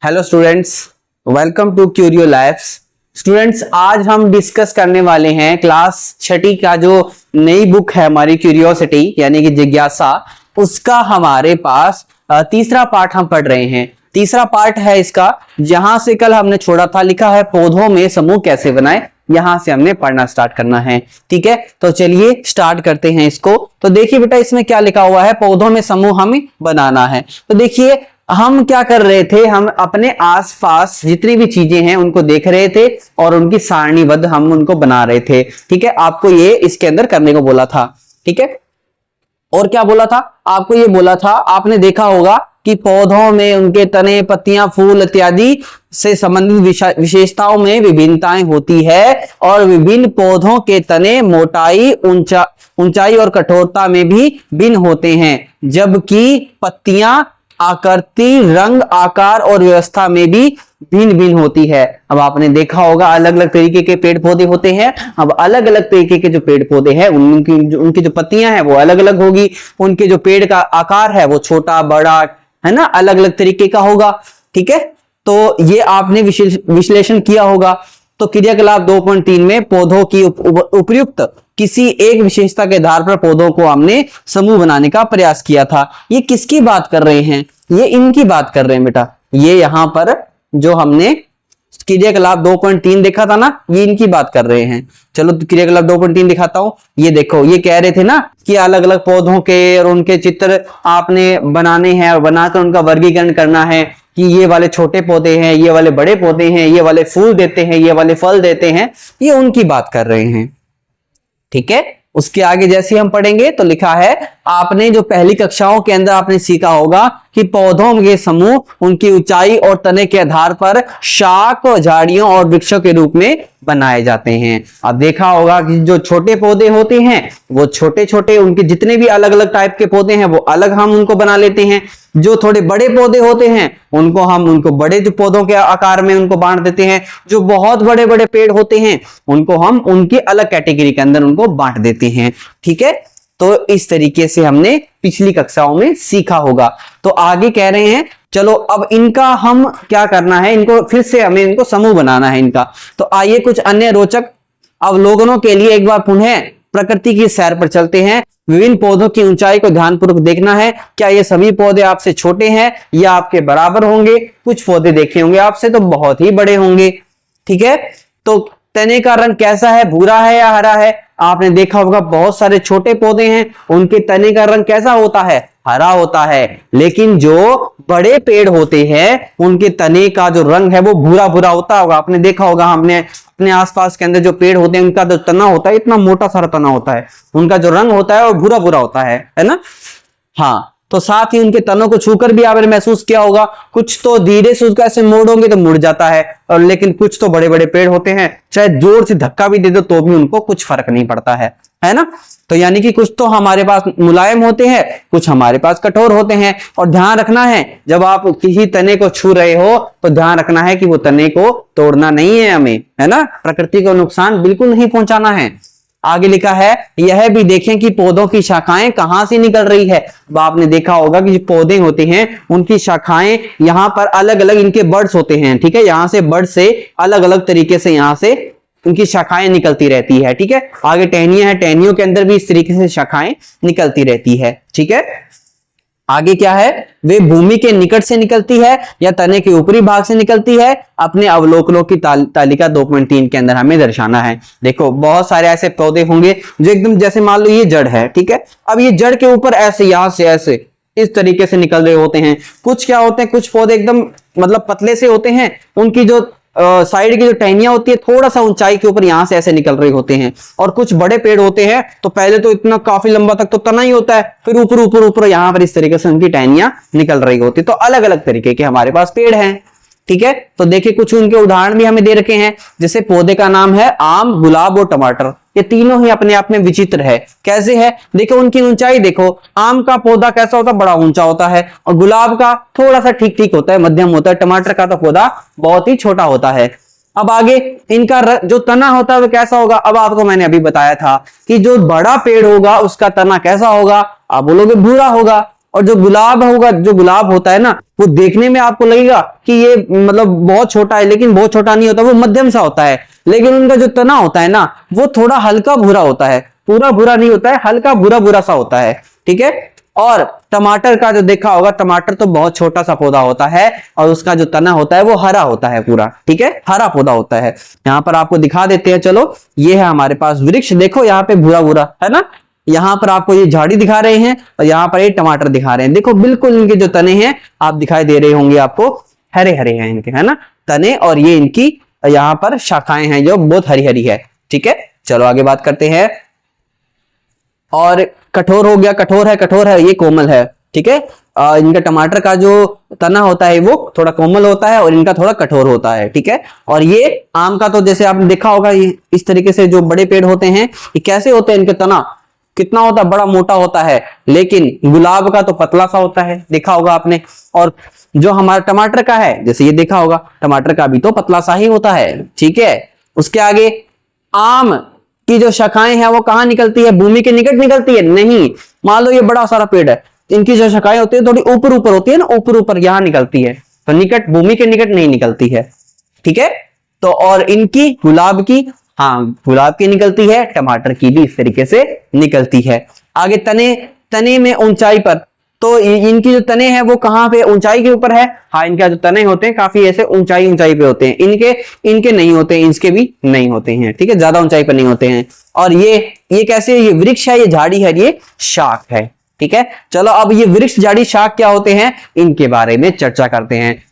Hello students, welcome to curio lifes. Students, आज हम discuss करने वाले हैं क्लास छठी का जो नई बुक है हमारी क्यूरियोसिटी यानी कि जिज्ञासा, उसका हमारे पास तीसरा पार्ट हम पढ़ रहे हैं। तीसरा पार्ट है इसका, जहां से कल हमने छोड़ा था, लिखा है पौधों में समूह कैसे बनाए। यहां से हमने पढ़ना स्टार्ट करना है। ठीक है, तो चलिए स्टार्ट करते हैं इसको। तो देखिए बेटा, इसमें क्या लिखा हुआ है, पौधों में समूह हमें बनाना है। तो देखिए हम क्या कर रहे थे, हम अपने आसपास जितनी भी चीजें हैं उनको देख रहे थे और उनकी सारणीबद्ध हम उनको बना रहे थे। ठीक है, आपको ये इसके अंदर करने को बोला था। ठीक है, और क्या बोला था, आपको ये बोला था, आपने देखा होगा कि पौधों में उनके तने, पत्तियां, फूल इत्यादि से संबंधित विशेषताओं में विभिन्नताएं होती है और विभिन्न पौधों के तने मोटाई, ऊंचाई और कठोरता में भी भिन्न होते हैं, जबकि पत्तियां आकृति, रंग, आकार और व्यवस्था में भी भिन्न भिन्न होती है। अब आपने देखा होगा अलग अलग तरीके के पेड़ पौधे होते हैं। अब अलग अलग तरीके के जो पेड़ पौधे हैं उनकी जो पत्तियां हैं वो अलग अलग होगी, उनके जो पेड़ का आकार है वो छोटा बड़ा है ना, अलग अलग तरीके का होगा। ठीक है, तो ये आपने विश्लेषण किया होगा। तो क्रियाकलाप 2.3 में पौधों की उपयुक्त किसी एक विशेषता के आधार पर पौधों को हमने समूह बनाने का प्रयास किया था। ये किसकी बात कर रहे हैं, ये इनकी बात कर रहे हैं बेटा। ये यहां पर जो हमने क्रियाकलाप 2.3 देखा था ना, ये इनकी बात कर रहे हैं। चलो क्रियाकलाप 2.3 दिखाता हूं। ये देखो, ये कह रहे थे ना कि अलग अलग पौधों के और उनके चित्र आपने बनाने हैं और बनाकर उनका वर्गीकरण करना है कि ये वाले छोटे पौधे हैं, ये वाले बड़े पौधे हैं, ये वाले फूल देते हैं, ये वाले फल देते हैं। ये उनकी बात कर रहे हैं। ठीक है, उसके आगे जैसे हम पढ़ेंगे तो लिखा है, आपने जो पहली कक्षाओं के अंदर आपने सीखा होगा कि पौधों के समूह उनकी ऊंचाई और तने के आधार पर शाख, झाड़ियों और वृक्षों के रूप में बनाए जाते हैं। अब देखा होगा कि जो छोटे पौधे होते हैं वो छोटे छोटे, उनके जितने भी अलग अलग टाइप के पौधे हैं वो अलग हम उनको बना लेते हैं। जो थोड़े बड़े पौधे होते हैं उनको बड़े जो पौधों के आकार में उनको बांट देते हैं। जो बहुत बड़े बड़े पेड़ होते हैं उनको हम उनकी अलग कैटेगरी के अंदर उनको बांट देते हैं। ठीक है, तो इस तरीके से हमने पिछली कक्षाओं में सीखा होगा। तो आगे कह रहे हैं, चलो अब इनका हम क्या करना है, इनको फिर से हमें इनको समूह बनाना है इनका। तो आइए कुछ अन्य रोचक अवलोकनों के लिए एक बार पुनः प्रकृति की सैर पर चलते हैं। विभिन्न पौधों की ऊंचाई को ध्यानपूर्वक देखना है। क्या ये सभी पौधे आपसे छोटे हैं या आपके बराबर होंगे? कुछ पौधे देखे होंगे आपसे तो बहुत ही बड़े होंगे। ठीक है, तो तने का रंग कैसा है, भूरा है या हरा है? आपने देखा होगा बहुत सारे छोटे पौधे हैं, उनके तने का रंग कैसा होता है, हरा होता है। लेकिन जो बड़े पेड़ होते हैं उनके तने का जो रंग है वो भूरा भूरा होता होगा। आपने देखा होगा, हमने अपने आसपास के अंदर जो पेड़ होते हैं उनका जो तना होता है, इतना मोटा सारा तना होता है, उनका जो रंग होता है वो भूरा भूरा होता है ना। हाँ, तो साथ ही उनके तनों को छूकर भी आपने महसूस किया होगा, कुछ तो धीरे से उसका ऐसे मोड़ोगे तो मुड़ जाता है, और लेकिन कुछ तो बड़े बड़े पेड़ होते हैं, चाहे जोर से धक्का भी दे दो तो भी उनको कुछ फर्क नहीं पड़ता है ना। तो यानी कि कुछ तो हमारे पास मुलायम होते हैं, कुछ हमारे पास कठोर होते हैं। और ध्यान रखना है, जब आप किसी तने को छू रहे हो तो ध्यान रखना है कि वो तने को तोड़ना नहीं है हमें, है ना, प्रकृति को नुकसान बिल्कुल नहीं पहुंचाना है। आगे लिखा है, यह भी देखें कि पौधों की शाखाएं कहां से निकल रही है। अब आपने देखा होगा कि जो पौधे होते हैं उनकी शाखाएं यहाँ पर अलग अलग इनके बर्ड्स होते हैं। ठीक है, यहाँ से बर्ड से अलग अलग तरीके से यहाँ से उनकी शाखाएं निकलती रहती है। ठीक है, आगे टहनियां हैं, टहनियों के अंदर भी इस तरीके से शाखाएं निकलती रहती है। ठीक है, आगे क्या है, वे भूमि के निकट से निकलती है या तने के ऊपरी भाग से निकलती है। अपने अवलोकनों की तालिका 2.3 के अंदर हमें दर्शाना है। देखो बहुत सारे ऐसे पौधे होंगे जो एकदम, जैसे मान लो ये जड़ है, ठीक है, अब ये जड़ के ऊपर ऐसे यहां से ऐसे इस तरीके से निकल रहे होते हैं। कुछ क्या होते हैं, कुछ पौधे एकदम मतलब पतले से होते हैं, उनकी जो साइड की जो टहनियां होती है थोड़ा सा ऊंचाई के ऊपर यहां से ऐसे निकल रहे होते हैं। और कुछ बड़े पेड़ होते हैं तो पहले तो इतना काफी लंबा तक तो तना ही होता है, फिर ऊपर ऊपर ऊपर यहां पर इस तरीके से उनकी टहनियां निकल रही होती है। तो अलग अलग तरीके के हमारे पास पेड़ हैं। ठीक है, तो देखिए कुछ उनके उदाहरण भी हमें दे रखे हैं। जैसे पौधे का नाम है आम, गुलाब और टमाटर। ये तीनों ही अपने आप में विचित्र है। कैसे है, देखो उनकी ऊंचाई देखो, आम का पौधा कैसा होता है, बड़ा ऊंचा होता है, और गुलाब का थोड़ा सा ठीक ठीक होता है, मध्यम होता है, टमाटर का तो पौधा बहुत ही छोटा होता है। अब आगे इनका जो तना होता है वो कैसा होगा। अब आपको मैंने अभी बताया था कि जो बड़ा पेड़ होगा उसका तना कैसा होगा, आप बोलोगे भूरा होगा, और जो गुलाब होगा, जो गुलाब होता है ना, वो देखने में आपको लगेगा कि ये मतलब बहुत छोटा है, लेकिन बहुत छोटा नहीं होता, वो मध्यम सा होता है। लेकिन उनका जो तना होता है ना, वो थोड़ा हल्का भूरा होता है, पूरा भूरा नहीं होता है, हल्का भूरा भूरा सा होता है, ठीक है। और टमाटर का जो देखा होगा, टमाटर तो बहुत छोटा सा पौधा होता है और उसका जो तना होता है वो हरा होता है पूरा, ठीक है, हरा पौधा होता है। यहां पर आपको दिखा देते हैं, चलो ये है हमारे पास वृक्ष, देखो यहाँ पे भूरा भूरा है ना, यहाँ पर आपको ये झाड़ी दिखा रहे हैं और यहाँ पर ये टमाटर दिखा रहे हैं। देखो बिल्कुल इनके जो तने हैं आप दिखाई दे रहे होंगे आपको, हरे हरे हैं इनके, है ना तने, और ये इनकी यहाँ पर शाखाएं हैं जो बहुत हरी हरी है, ठीक है। चलो आगे बात करते हैं। और कठोर हो गया, कठोर है, ये कोमल है, ठीक है। इनका टमाटर का जो तना होता है वो थोड़ा कोमल होता है और इनका थोड़ा कठोर होता है, ठीक है। और ये आम का तो जैसे आपने देखा होगा, इस तरीके से जो बड़े पेड़ होते हैं ये कैसे होते हैं, इनके तना कितना होता है, बड़ा मोटा होता है। लेकिन गुलाब का तो पतला सा होता है, देखा होगा आपने। और जो हमारा टमाटर का है, जैसे ये देखा होगा, टमाटर का भी तो पतला सा ही होता है, ठीक है। उसके आगे आम की जो शाखाएं हैं वो कहां निकलती है, भूमि के निकट निकलती है? नहीं, मान लो ये बड़ा सारा पेड़ है, इनकी जो शाखाएं होती है थोड़ी ऊपर ऊपर होती है ना, ऊपर ऊपर यहां निकलती है, तो निकट, भूमि के निकट नहीं निकलती है, ठीक है। तो और इनकी गुलाब की, हाँ गुलाब की निकलती है, टमाटर की भी इस तरीके से निकलती है। आगे तने में ऊंचाई पर, तो इनकी जो तने हैं वो कहां पे, ऊंचाई के ऊपर है। हाँ इनके जो तने होते हैं काफी ऐसे ऊंचाई पे होते हैं, इनके नहीं होते, इसके भी नहीं होते हैं, ठीक है, ज्यादा ऊंचाई पर नहीं होते हैं। और ये कैसे, ये वृक्ष है, ये झाड़ी है, ये शाख है, ठीक है। चलो अब ये वृक्ष, झाड़ी, शाख क्या होते हैं, इनके बारे में चर्चा करते हैं।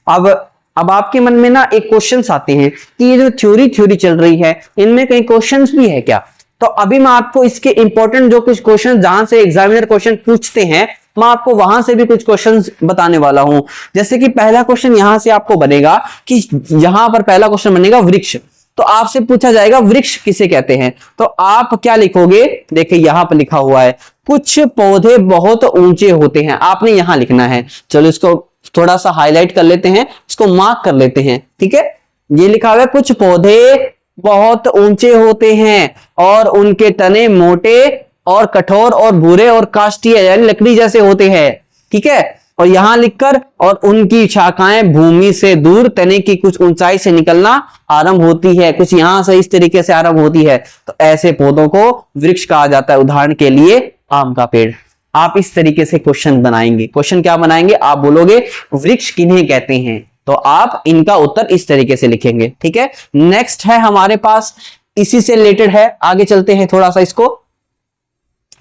अब आपके मन में ना एक क्वेश्चंस आते हैं कि ये जो थ्योरी चल रही है, इनमें कहीं क्वेश्चंस भी है क्या? तो अभी मैं आपको इसके इंपॉर्टेंट जो कुछ क्वेश्चन, जहां से एग्जामिनर क्वेश्चन पूछते हैं, मैं आपको वहां से भी कुछ क्वेश्चंस बताने वाला हूं। जैसे कि पहला क्वेश्चन यहां से आपको बनेगा कि यहां पर पहला क्वेश्चन बनेगा वृक्ष, तो आपसे पूछा जाएगा वृक्ष किसे कहते हैं, तो आप क्या लिखोगे, देखिए यहां पर लिखा हुआ है कुछ पौधे बहुत ऊंचे होते हैं, आपने यहां लिखना है। चलो इसको थोड़ा सा हाईलाइट कर लेते हैं, इसको मार्क कर लेते हैं, ठीक है। ये लिखा हुआ है कुछ पौधे बहुत ऊंचे होते हैं और उनके तने मोटे और कठोर और भूरे और काष्ठीय यानी लकड़ी जैसे होते हैं, ठीक है। और यहां लिखकर, और उनकी शाखाएं भूमि से दूर तने की कुछ ऊंचाई से निकलना आरंभ होती है, कुछ यहां से इस तरीके से आरंभ होती है, तो ऐसे पौधों को वृक्ष कहा जाता है। उदाहरण के लिए आम का पेड़। आप इस तरीके से क्वेश्चन बनाएंगे। क्वेश्चन क्या बनाएंगे, आप बोलोगे वृक्ष किन्हें कहते हैं, तो आप इनका उत्तर इस तरीके से लिखेंगे, ठीक है। नेक्स्ट है हमारे पास, इसी से रिलेटेड है, आगे चलते हैं, थोड़ा सा इसको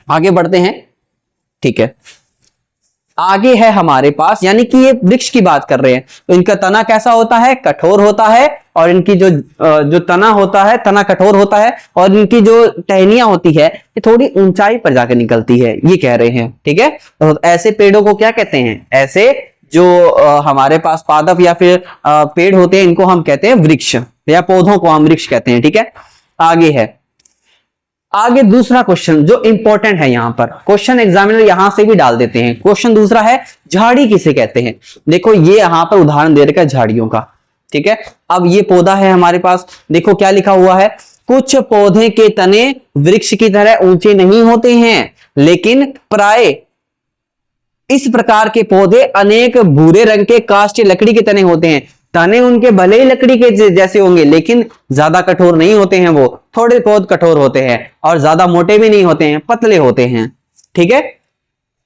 आगे बढ़ते हैं, ठीक है। आगे है हमारे पास, यानी कि ये वृक्ष की बात कर रहे हैं, तो इनका तना कैसा होता है, कठोर होता है, और इनकी जो तना होता है, तना कठोर होता है, और इनकी जो टहनियां होती है ये थोड़ी ऊंचाई पर जाकर निकलती है, ये कह रहे हैं, ठीक है। तो ऐसे पेड़ों को क्या कहते हैं, ऐसे जो हमारे पास पादप या फिर पेड़ होते हैं, इनको हम कहते हैं वृक्ष, या पौधों को हम वृक्ष कहते हैं, ठीक है। आगे है, आगे दूसरा क्वेश्चन जो इंपॉर्टेंट है, यहां पर क्वेश्चन एग्जामिनर यहां से भी डाल देते हैं। क्वेश्चन दूसरा है झाड़ी किसे कहते हैं। देखो ये यहां पर उदाहरण दे रखा है झाड़ियों का, ठीक है। अब ये पौधा है हमारे पास, देखो क्या लिखा हुआ है, कुछ पौधे के तने वृक्ष की तरह ऊंचे नहीं होते हैं, लेकिन प्राय इस प्रकार के पौधे अनेक भूरे रंग के काष्ठ लकड़ी के तने होते हैं। तने उनके भले ही लकड़ी के जैसे होंगे, लेकिन ज्यादा कठोर नहीं होते हैं, वो थोड़े बहुत कठोर होते हैं, और ज्यादा मोटे भी नहीं होते हैं, पतले होते हैं, ठीक है।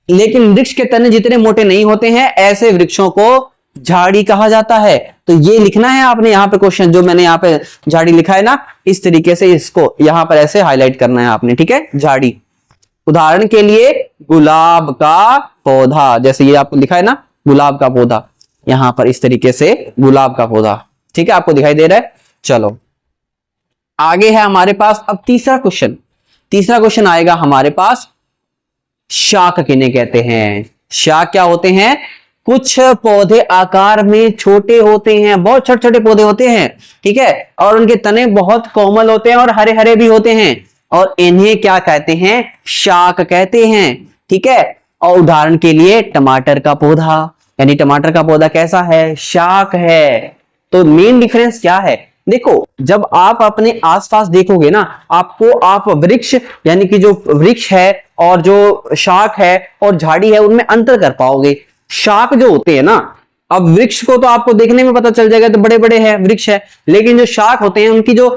लेकिन वृक्ष के तने जितने मोटे नहीं होते हैं, ऐसे वृक्षों को झाड़ी कहा जाता है। तो ये लिखना है आपने यहाँ पे, क्वेश्चन जो मैंने यहाँ पे झाड़ी लिखा है ना, इस तरीके से इसको यहाँ पर ऐसे हाईलाइट करना है आपने, ठीक है। झाड़ी, उदाहरण के लिए गुलाब का पौधा, जैसे ये आपको लिखा है ना गुलाब का पौधा, यहां पर इस तरीके से गुलाब का पौधा, ठीक है, आपको दिखाई दे रहा है। चलो आगे है हमारे पास अब तीसरा क्वेश्चन आएगा हमारे पास, शाख किन्हें कहते हैं। शाख क्या होते हैं, कुछ पौधे आकार में छोटे होते हैं, बहुत छोटे छोटे पौधे होते हैं, ठीक है, और उनके तने बहुत कोमल होते हैं और हरे हरे भी होते हैं, और इन्हें क्या कहते हैं, शाख कहते हैं, ठीक है। और उदाहरण के लिए टमाटर का पौधा, यानी टमाटर का पौधा कैसा है, शाख है। तो मेन डिफरेंस क्या है, देखो जब आप अपने आसपास देखोगे ना, आप वृक्ष, यानी कि जो वृक्ष है और जो शाख है और झाड़ी है उनमें अंतर कर पाओगे। शाख जो होते हैं ना, अब वृक्ष को तो आपको देखने में पता चल जाएगा तो बड़े बड़े हैं वृक्ष है, लेकिन जो शाख होते हैं उनकी जो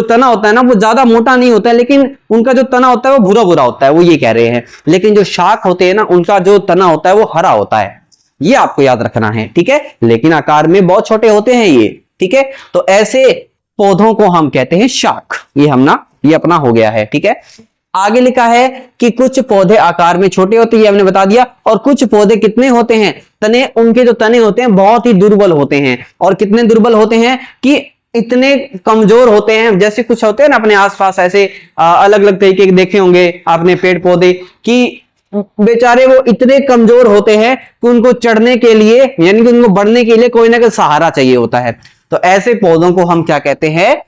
तना होता है ना वो ज्यादा मोटा नहीं होता है, लेकिन उनका जो तना होता है वो भूरा भूरा होता है, वो ये कह रहे हैं। लेकिन जो शाख होते हैं ना उनका जो तना होता है वो हरा होता है, ये आपको याद रखना है, ठीक है। लेकिन आकार में बहुत छोटे होते हैं ये, ठीक है। तो ऐसे पौधों को हम कहते हैं शाख। ये अपना हो गया है, ठीक है। आगे लिखा है कि कुछ पौधे आकार में छोटे होते हैं, हमने बता दिया। और कुछ पौधे कितने होते हैं, तने, उनके जो तने होते हैं बहुत ही दुर्बल होते हैं। और कितने दुर्बल होते हैं कि इतने कमजोर होते हैं, जैसे कुछ होते हैं ना अपने आसपास ऐसे अलग अलग तरीके के देखे होंगे आपने पेड़ पौधे, कि बेचारे वो इतने कमजोर होते हैं कि उनको चढ़ने के लिए यानी कि उनको बढ़ने के लिए कोई ना कोई सहारा चाहिए होता है। तो ऐसे पौधों को हम क्या कहते हैं,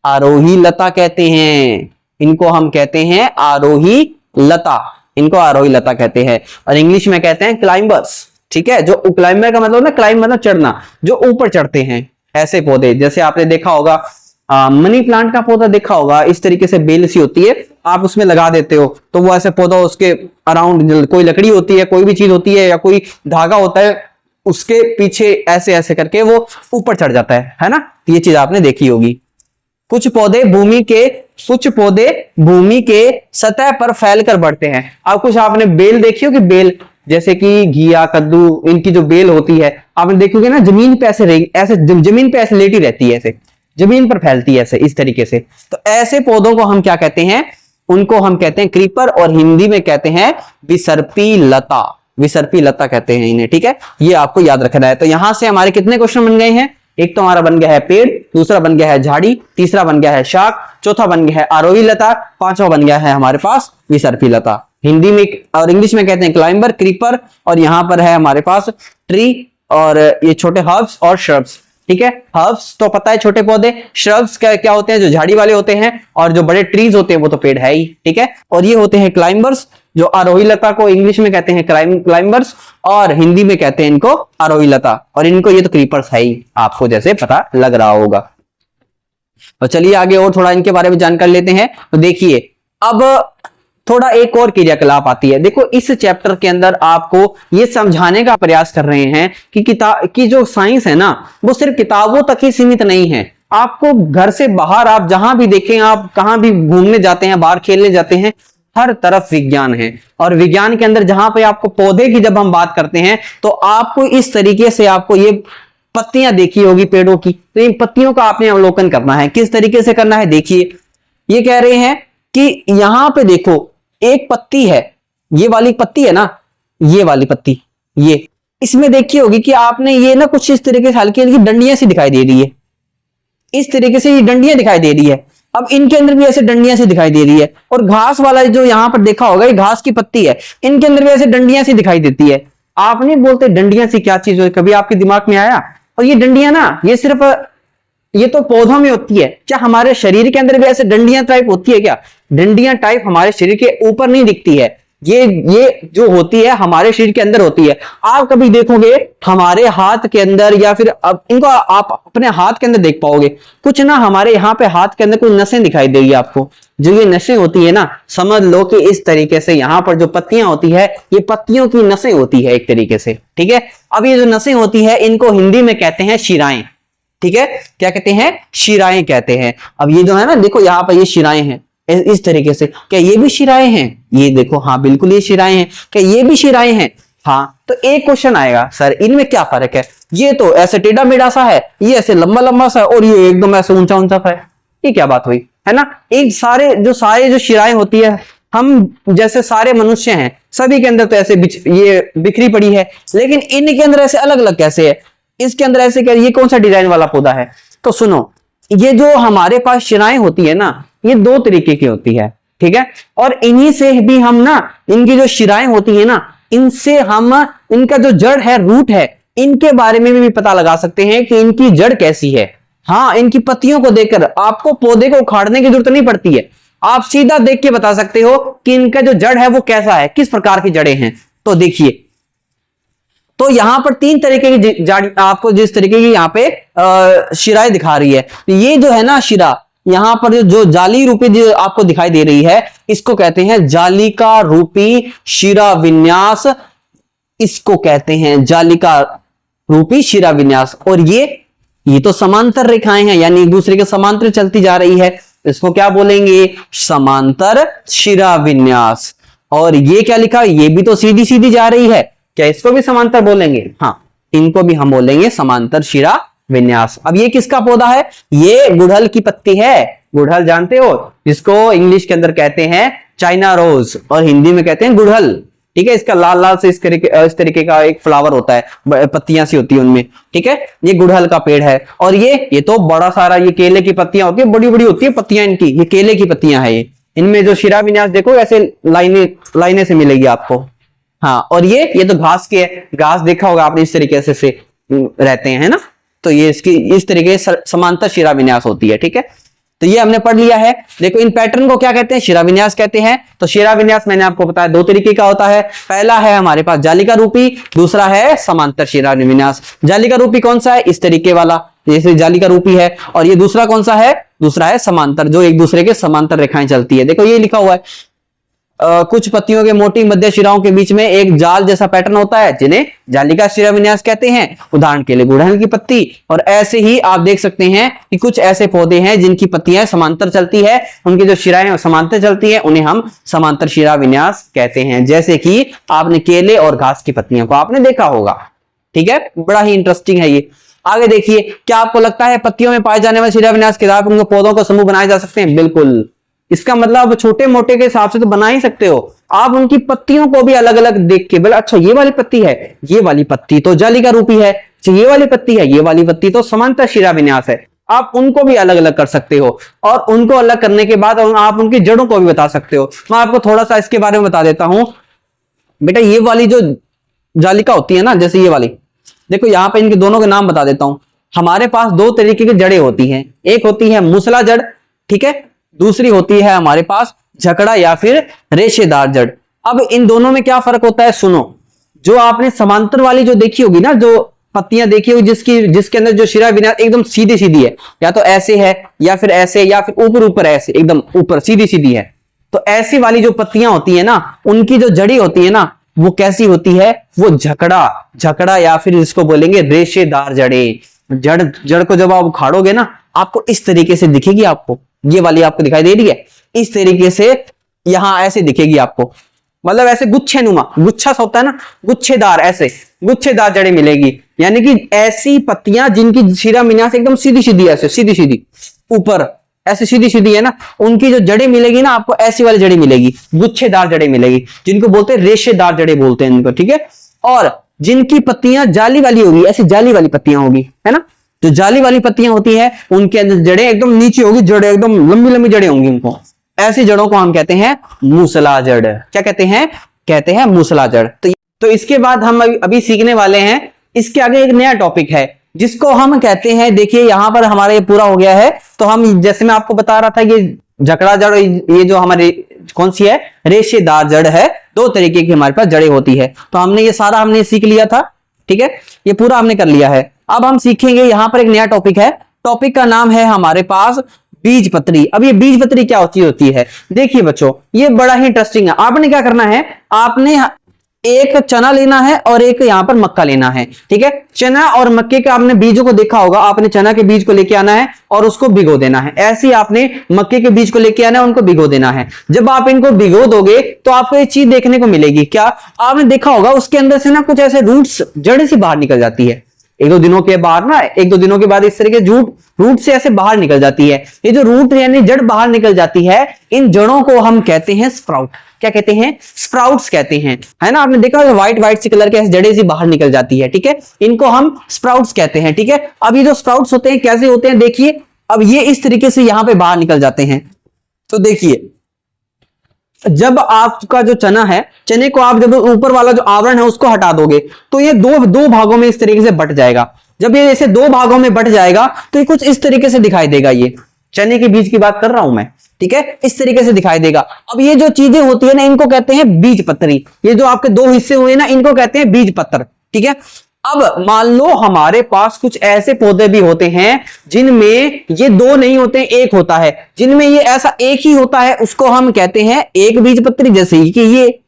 आरोही लता कहते हैं। इनको हम कहते हैं आरोही लता, इनको आरोही लता कहते हैं। और इंग्लिश में कहते हैं क्लाइंबर्स, ठीक है। जो क्लाइंबर का मतलब ना, क्लाइंब मतलब चढ़ना, जो ऊपर चढ़ते हैं ऐसे पौधे। जैसे आपने देखा होगा मनी प्लांट का पौधा देखा होगा, इस तरीके से बेल सी होती है, आप उसमें लगा देते हो तो वो ऐसे पौधा उसके अराउंड कोई लकड़ी होती है, कोई भी चीज होती है या कोई धागा होता है, उसके पीछे ऐसे ऐसे करके वो ऊपर चढ़ जाता है ना। ये चीज आपने देखी होगी। कुछ पौधे भूमि के सतह पर फैलकर बढ़ते हैं। अब कुछ आपने बेल देखी होगी, बेल जैसे कि घिया, कद्दू, इनकी जो बेल होती है आपने देखी होगी ना, जमीन पे ऐसे जमीन पे ऐसे लेटी रहती है, ऐसे जमीन पर फैलती है ऐसे इस तरीके से। तो ऐसे पौधों को हम क्या कहते हैं, उनको हम कहते हैं क्रीपर, और हिंदी में कहते हैं विसर्पी लता। विसर्पी लता कहते हैं इन्हें, ठीक है। ये आपको याद रखना है। तो यहां से हमारे कितने क्वेश्चन बन गए हैं, एक तो हमारा बन गया है पेड़, दूसरा बन गया है झाड़ी, तीसरा बन गया है शाख, चौथा बन गया है आरोही लता, पांचवा बन गया है हमारे पास विसर्पी लता। हिंदी में और इंग्लिश में कहते हैं क्लाइंबर, क्रीपर, और यहां पर है हमारे पास ट्री, और ये छोटे हर्ब्स और श्रब्स, ठीक है। हर्ब्स तो पता है छोटे पौधे, श्रब्स क्या होते हैं जो झाड़ी वाले होते हैं, और जो बड़े ट्रीज होते हैं वो तो पेड़ है ही, ठीक है। और ये होते हैं क्लाइंबर्स, जो आरोही लता को इंग्लिश में कहते हैं क्लाइंबर्स, और हिंदी में कहते हैं इनको आरोही लता, और इनको ये तो क्रीपर्स है ही, आपको जैसे पता लग रहा होगा। तो चलिए आगे और थोड़ा इनके बारे में जानकारी लेते हैं। तो देखिए अब थोड़ा एक और क्रियाकलाप आती है। देखो इस चैप्टर के अंदर आपको ये समझाने का प्रयास कर रहे हैं कि किताब की जो साइंस है ना वो सिर्फ किताबों तक ही सीमित नहीं है। आपको घर से बाहर आप जहां भी देखें, आप कहां भी घूमने जाते हैं, बाहर खेलने जाते हैं, हर तरफ विज्ञान है। और विज्ञान के अंदर जहां पे आपको पौधे की जब हम बात करते हैं तो आपको इस तरीके से आपको ये पत्तियां देखी होगी पेड़ों की, तो इन पत्तियों का आपने अवलोकन करना है। किस तरीके से करना है, देखिए ये कह रहे हैं कि यहां पे देखो एक पत्ती है, ये वाली पत्ती है ना, ये वाली पत्ती, ये इसमें देखी होगी कि आपने ये ना कुछ इस तरीके से हल्की हल्की डंडियां सी दिखाई दे रही है, इस तरीके से ये डंडियां दिखाई दे रही है। अब इनके अंदर भी ऐसे डंडियां सी दिखाई दे रही है। और घास वाला जो यहां पर देखा होगा, ये घास की पत्ती है, इनके अंदर भी ऐसे डंडियां सी दिखाई देती है। आप नहीं बोलते डंडियां सी क्या चीज है, कभी आपके दिमाग में आया? और ये डंडियां ना ये सिर्फ ये तो पौधों में होती है, क्या हमारे शरीर के अंदर भी ऐसे डंडियां टाइप होती है क्या? डंडियां टाइप हमारे शरीर के ऊपर नहीं दिखती है, ये जो होती है हमारे शरीर के अंदर होती है। आप कभी देखोगे हमारे हाथ के अंदर, या फिर अब इनको आप अपने हाथ के अंदर देख पाओगे, कुछ ना हमारे यहाँ पे हाथ के अंदर कुछ नसें दिखाई देगी आपको। जो ये नसें होती है ना, समझ लो कि इस तरीके से यहाँ पर जो पत्तियां होती है ये पत्तियों की नसें होती है एक तरीके से, ठीक है। अब ये जो नसें होती है इनको हिंदी में कहते हैं शिराएं, ठीक है। क्या कहते हैं? शिराएं कहते हैं। अब ये जो है ना, देखो यहाँ पर ये शिराएं हैं इस तरीके से, क्या ये भी शिराएं हैं? ये देखो, हाँ बिल्कुल ये शिराएं हैं। क्या ये भी शिराएं हैं? हाँ। तो एक क्वेश्चन आएगा, सर इनमें क्या फर्क है? ये तो ऐसे टेढ़ा मेढ़ा सा है, ये ऐसे लंबा लंबा सा, और ये एकदम ऐसे ऊंचा ऊंचा सा है। ये क्या बात हुई, है ना? एक सारे जो शिराएं होती है, हम जैसे सारे मनुष्य हैं सभी के अंदर तो ऐसे ये बिखरी पड़ी है, लेकिन इनके अंदर ऐसे अलग अलग कैसे है? इसके अंदर ऐसे क्या, ये कौन सा डिजाइन वाला पौधा है? तो सुनो, ये जो हमारे पास शिराएं होती है ना, ये दो तरीके की होती है, ठीक है। और इन्हीं से भी हम ना, इनकी जो शिराएं होती है ना, इनसे हम इनका जो जड़ है, रूट है, इनके बारे में भी पता लगा सकते हैं कि इनकी जड़ कैसी है। हाँ, इनकी पत्तियों को देखकर आपको पौधे को उखाड़ने की जरूरत नहीं पड़ती है, आप सीधा देख के बता सकते हो कि इनका जो जड़ है वो कैसा है, किस प्रकार की जड़ें हैं। तो देखिए, तो यहां पर तीन तरीके की आपको जिस तरीके की यहाँ पे शिराएं दिखा रही है, ये जो है ना शिरा, यहां पर जो जाली रूपी जो आपको दिखाई दे रही है, इसको कहते हैं जालिका रूपी शिरा विन्यास। इसको कहते हैं जालिका रूपी शिरा विन्यास। और ये तो समांतर रेखाएं हैं, यानी एक दूसरे के समांतर चलती जा रही है, इसको क्या बोलेंगे? समांतर शिरा विन्यास। और ये क्या लिखा? ये भी तो सीधी सीधी जा रही है, क्या इसको भी समांतर बोलेंगे? हाँ, इनको भी हम बोलेंगे समांतर शिरा विन्यास। अब ये किसका पौधा है? ये गुड़हल की पत्ती है। गुड़हल जानते हो, जिसको इंग्लिश के अंदर कहते हैं चाइना रोज और हिंदी में कहते हैं गुड़हल। ठीक है, इसका लाल लाल से इस तरीके का एक फ्लावर होता है, पत्तियां सी होती है उनमें। ठीक है, ये गुड़हल का पेड़ है। और ये तो बड़ा सारा, ये केले की पत्तियां होती है, बड़ी बड़ी होती है पत्तियां इनकी, ये केले की पत्तियां है। ये इनमें जो शिरा विन्यास देखो ऐसे लाइनें से मिलेगी आपको। हाँ, और ये तो घास के है, घास देखा होगा आपने, इस तरीके से रहते हैं, है ना। तो ये इसकी इस तरीके से समांतर शिरा विन्यास होती है। ठीक है, तो ये हमने पढ़ लिया है। देखो इन पैटर्न को क्या कहते हैं? शिरा विन्यास कहते हैं। तो शिरा विन्यास मैंने आपको बताया दो तरीके का होता है। पहला है हमारे पास जालिका रूपी, दूसरा है समांतर शिरा विन्यास। जालिका रूपी कौन सा है? इस तरीके वाला, जैसे जालिका रूपी है। और ये दूसरा कौन सा है? दूसरा है समांतर, जो एक दूसरे के समांतर रेखाएं चलती है। देखो ये लिखा हुआ है, कुछ पत्तियों के मोटी मध्य शिराओं के बीच में एक जाल जैसा पैटर्न होता है, जिन्हें जालिका शिरा विन्यास कहते हैं। उदाहरण के लिए गुड़हल की पत्ती। और ऐसे ही आप देख सकते हैं कि कुछ ऐसे पौधे हैं जिनकी पत्तियां समांतर चलती है, उनकी जो शिराएं समांतर चलती है, उन्हें हम समांतर शिरा विन्यास कहते हैं। जैसे कि आपने केले और घास की पत्तियों को आपने देखा होगा। ठीक है, बड़ा ही इंटरेस्टिंग है ये। आगे देखिए, क्या आपको लगता है पत्तियों में पाए जाने वाले शिरा विन्यास के आधार पर उनके पौधों का समूह बनाए जा सकते हैं? बिल्कुल। इसका मतलब छोटे मोटे के हिसाब से तो बना ही सकते हो आप, उनकी पत्तियों को भी अलग अलग देख के, बोले अच्छा ये वाली पत्ती है, ये वाली पत्ती तो जालिका रूपी है, ये वाली पत्ती है, ये वाली पत्ती तो समांतर शिरा विन्यास है। आप उनको भी अलग अलग कर सकते हो, और उनको अलग करने के बाद आप उनकी जड़ों को भी बता सकते हो। मैं आपको थोड़ा सा इसके बारे में बता देता हूं। बेटा ये वाली जो जालिका होती है ना, जैसे ये वाली, देखो यहां पर इनके दोनों के नाम बता देता हूं। हमारे पास दो तरीके की जड़ें होती हैं, एक होती है मूसला जड़, ठीक है, दूसरी होती है हमारे पास झकड़ा या फिर रेशेदार जड़। अब इन दोनों में क्या फर्क होता है? सुनो, जो आपने समांतर वाली जो देखी होगी ना, जो पत्तियां देखी होगी, जिसके अंदर जो शिरा विन्यास एकदम सीधी सीधी है, या तो ऐसे है या फिर ऐसे, या फिर ऊपर ऊपर ऐसे एकदम ऊपर सीधी सीधी है, तो ऐसी वाली जो पत्तियां होती है ना, उनकी जो जड़ी होती है ना, वो कैसी होती है? वो झकड़ा या फिर इसको बोलेंगे रेशेदार जड़ें। जड़ को जब आप उखाड़ोगे ना, आपको इस तरीके से दिखेगी। आपको ये वाली आपको दिखाई दे रही है, इस तरीके से यहां ऐसे दिखेगी आपको, मतलब ऐसे गुच्छे नुमा, गुच्छा सा होता है ना, गुच्छेदार, ऐसे गुच्छेदार जड़ें मिलेगी। यानी कि ऐसी पत्तियां जिनकी शिरा विन्यास एकदम सीधी सीधी, ऐसे सीधी सीधी ऊपर ऐसे सीधी सीधी है ना, उनकी जो जड़ें मिलेगी ना आपको, ऐसी वाली जड़ें मिलेगी, गुच्छेदार जड़ें मिलेगी, जिनको बोलते हैं रेशेदार जड़ें बोलते हैं इनको। ठीक है, और जिनकी पत्तियां जाली वाली होगी, ऐसी जाली वाली पत्तियां होगी, है ना, जो जाली वाली पत्तियां होती है उनके अंदर जड़ें एकदम नीचे होगी, जड़ें एकदम लंबी लंबी जड़ें होंगी उनको। ऐसी जड़ों को हम कहते हैं मूसला जड़। क्या कहते हैं? कहते हैं मूसला जड़। तो इसके बाद हम अभी सीखने वाले हैं, इसके आगे एक नया टॉपिक है जिसको हम कहते हैं, देखिए यहां पर हमारा ये पूरा हो गया है। तो हम, जैसे मैं आपको बता रहा था, ये झकड़ा जड़, ये जो हमारे कौन सी है? रेशेदार जड़ है। दो तरीके की हमारे पास जड़ें होती है। तो हमने ये सारा हमने सीख लिया था। ठीक है, ये पूरा हमने कर लिया है। अब हम सीखेंगे, यहां पर एक नया टॉपिक है। टॉपिक का नाम है हमारे पास बीजपत्री। अब ये बीजपत्री क्या होती है? देखिए बच्चों, ये बड़ा ही इंटरेस्टिंग है। आपने क्या करना है, आपने एक चना लेना है और एक यहां पर मक्का लेना है। ठीक है, चना और मक्के के आपने बीजों को देखा होगा, आपने चना के बीज को लेके आना है और उसको भिगो देना है। ऐसे ही आपने मक्के के बीज को लेके आना है, उनको भिगो देना है। जब आप इनको भिगो दोगे तो आपको एक चीज देखने को मिलेगी। क्या? आपने देखा होगा उसके अंदर से ना कुछ ऐसे रूट्स, जड़ से बाहर निकल जाती है। एक दो दिनों के बाद इस तरह के रूट से ऐसे बाहर निकल जाती है। ये जो रूट यानी जड़ बाहर निकल जाती है, इन जड़ों को हम कहते हैं स्प्राउट। क्या कहते हैं? स्प्राउट्स कहते हैं, है ना। आपने देखा व्हाइट सी कलर के जड़ें सी बाहर निकल जाती है। ठीक है, इनको हम स्प्राउट्स कहते हैं। ठीक है, अब ये जो स्प्राउट्स होते हैं कैसे होते हैं? देखिए, अब ये इस तरीके से यहां पे बाहर निकल जाते हैं। तो देखिए, जब आपका जो चना है, चने को आप जब ऊपर वाला जो आवरण है उसको हटा दोगे, तो ये दो भागों में इस तरीके से बट जाएगा। जब ये ऐसे दो भागों में बट जाएगा तो ये कुछ इस तरीके से दिखाई देगा। ये चने के बीज की बात कर रहा हूं मैं। ठीक है, इस तरीके से दिखाई देगा। अब ये जो चीजें होती है ना, इनको कहते हैं बीजपत्री। ये जो आपके दो हिस्से हुए ना, इनको कहते हैं बीजपत्र। ठीक है, अब मान लो हमारे पास कुछ ऐसे पौधे भी होते हैं जिनमें ये दो नहीं होते, एक होता है, जिनमें ये ऐसा एक ही होता है, उसको हम कहते हैं एक बीजपत्री। जैसे कि ये,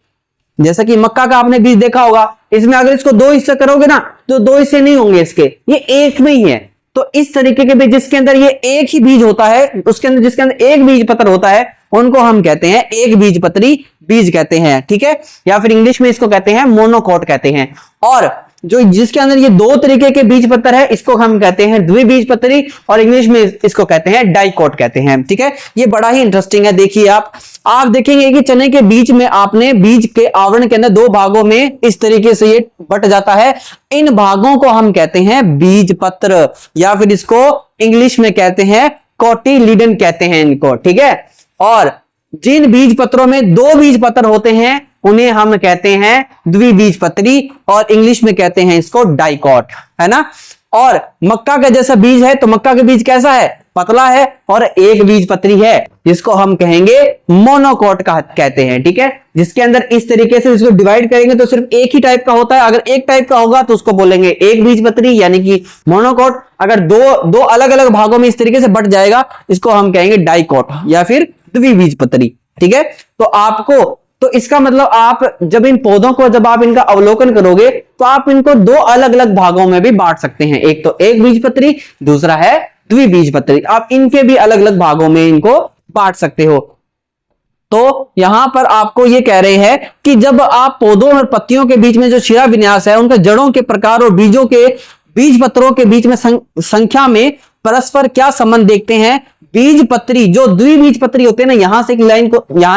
जैसा कि मक्का का आपने बीज देखा होगा, इसमें अगर इसको दो हिस्से करोगे ना तो दो हिस्से नहीं होंगे इसके, ये एक में ही है। तो इस तरीके के बीज जिसके अंदर ये एक ही बीज होता है, उसके अंदर जिसके अंदर एक बीज पत्र होता है, उनको हम कहते हैं एक बीजपत्री बीज कहते हैं, ठीक है। या फिर इंग्लिश में इसको कहते हैं मोनोकोट कहते हैं। और जो जिसके अंदर ये दो तरीके के बीज पत्र है, इसको हम कहते हैं द्विबीजपत्री, और इंग्लिश में इसको कहते हैं डाइकोट कहते हैं, ठीक है। ये बड़ा ही इंटरेस्टिंग है। देखिए आप देखेंगे कि चने के बीच में आपने बीज के आवरण के अंदर दो भागों में इस तरीके से ये बट जाता है। इन भागों को हम कहते हैं बीज पत्र, या फिर इसको इंग्लिश में कहते हैं कोटिलीडन कहते हैं इनको, ठीक है। और जिन बीज पत्रों में दो बीज पत्र होते हैं उन्हें हम कहते हैं द्विबीजपत्री, और इंग्लिश में कहते हैं इसको डाइकोट, है ना। और मक्का का जैसा बीज है, तो मक्का का बीज कैसा है, पतला है और एक बीजपत्री है, जिसको हम कहेंगे मोनोकोट का कहते हैं, ठीक है। जिसके अंदर इस तरीके से इसको डिवाइड करेंगे तो सिर्फ एक ही टाइप का होता है। अगर एक टाइप का होगा तो उसको बोलेंगे एक बीजपत्री यानी कि मोनोकोट। अगर दो अलग अलग भागों में इस तरीके से बट जाएगा, इसको हम कहेंगे डाइकोट या फिर द्विबीजपत्री, ठीक है। तो इसका मतलब आप जब इन पौधों को जब आप इनका अवलोकन करोगे तो आप इनको दो अलग अलग भागों में भी बांट सकते हैं। एक तो एक बीजपत्री, दूसरा है द्विबीजपत्री। आप इनके भी अलग अलग भागों में इनको बांट सकते हो। तो यहां पर आपको ये कह रहे हैं कि जब आप पौधों और पत्तियों के बीच में जो शिरा विन्यास है, उनके जड़ों के प्रकार और बीजों के बीज पत्रों के बीच में संख्या में परस्पर क्या संबंध देखते हैं। बीज पत्री जो द्विबीजपत्री होते हैं ना, यहां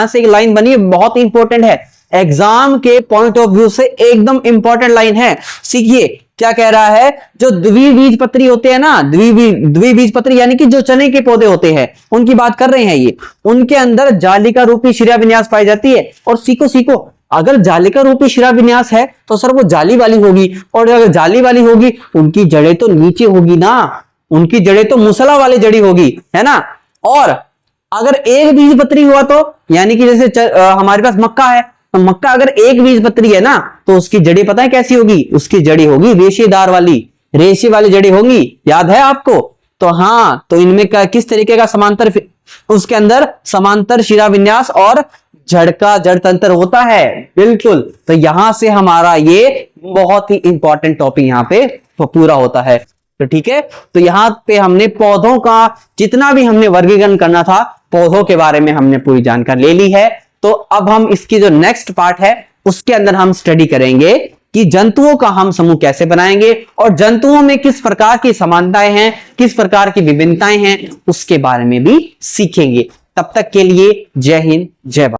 से एक लाइन बनी है, बहुत इंपॉर्टेंट है, एग्जाम के पॉइंट ऑफ व्यू से एकदम इंपॉर्टेंट लाइन है। सीखिए क्या कह रहा है। जो द्विबीजपत्री होते हैं ना, द्विबीजपत्री यानी कि जो चने के पौधे होते हैं, उनकी बात कर रहे हैं ये, उनके अंदर जालिका रूपी शिरा विन्यास पाई जाती है। और सीखो अगर जालिका रूपी शिरा विन्यास है तो सर वो जाली वाली होगी, और अगर जाली वाली होगी उनकी जड़ें तो नीचे होगी ना, उनकी जड़ें तो मुसला वाली जड़ी होगी, है ना। और अगर एक बीजपत्री हुआ तो यानी कि जैसे हमारे पास मक्का है, तो मक्का अगर एक बीजपत्री है ना तो उसकी जड़ें पता है कैसी होगी, उसकी जड़ी होगी रेशेदार वाली, रेशे वाली जड़ी होंगी, याद है आपको। तो हाँ, तो इनमें किस तरीके का समांतर, उसके अंदर समांतर शिरा विन्यास और जड़ का जड़ तंत्र होता है, बिल्कुल। तो यहां से हमारा ये बहुत ही इंपॉर्टेंट टॉपिक यहां पे पूरा होता है। तो ठीक है, तो यहां पे हमने पौधों का जितना भी हमने वर्गीकरण करना था, पौधों के बारे में हमने पूरी जानकारी ले ली है। तो अब हम इसकी जो नेक्स्ट पार्ट है उसके अंदर हम स्टडी करेंगे कि जंतुओं का हम समूह कैसे बनाएंगे, और जंतुओं में किस प्रकार की समानताएं हैं, किस प्रकार की विभिन्नताएं हैं, उसके बारे में भी सीखेंगे। तब तक के लिए जय हिंद, जय भारत।